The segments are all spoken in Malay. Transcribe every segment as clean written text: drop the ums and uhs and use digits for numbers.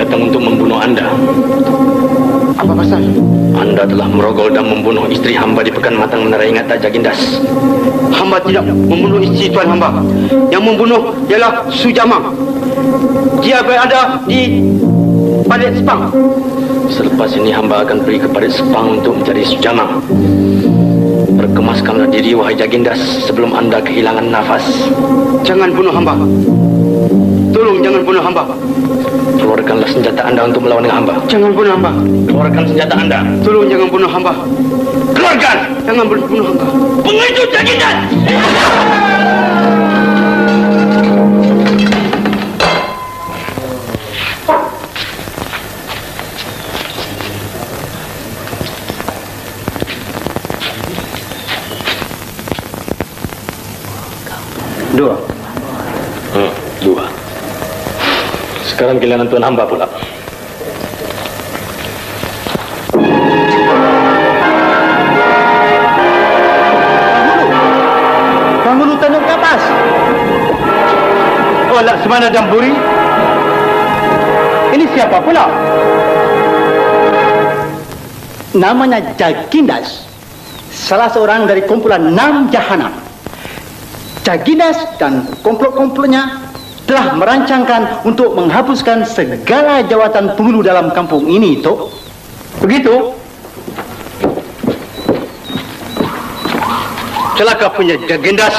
datang untuk membunuh Anda. Apa pasal? Anda telah merogol dan membunuh istri hamba di Pekan Matang Menara Ingatan Jagindas. Hamba tidak membunuh istri tuan hamba. Yang membunuh ialah Sujamang. Dia berada di Padet Sepang. Selepas ini hamba akan pergi ke Padet Sepang untuk mencari Sujamang. Perkemaskanlah diri, wahai Jagindas, sebelum Anda kehilangan nafas. Jangan bunuh hamba. Tolong jangan bunuh hamba. Keluarkanlah senjata Anda untuk melawan dengan hamba. Jangan bunuh hamba. Keluarkan senjata Anda. Tolong jangan bunuh hamba. Keluarkan! Jangan bunuh hamba. Pengecut Jagindas! Dua. Dua. Sekarang giliran tuan hamba pula. Penghulu Tanjung Kapas. Oh, Laksmana Damburi. Ini siapa pula? Namanya Jagindas. Salah seorang dari kumpulan 6 Jahanam. Jagindas dan komplot-komplotnya telah merancangkan untuk menghapuskan segala jawatan penghulu dalam kampung ini, Tok. Begitu? Celaka punya Jagindas.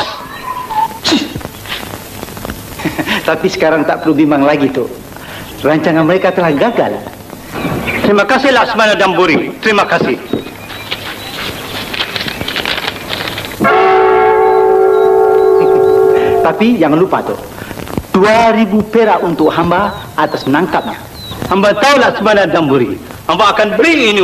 Tapi sekarang tak perlu bimbang lagi, Tok. Rancangan mereka telah gagal. Terima kasih, Laksmana Damburi. Terima kasih. Tapi jangan lupa, Tok. 2,000 perak untuk hamba atas menangkapnya. Hamba tahu Laksmana Damburi. Hamba akan beri ini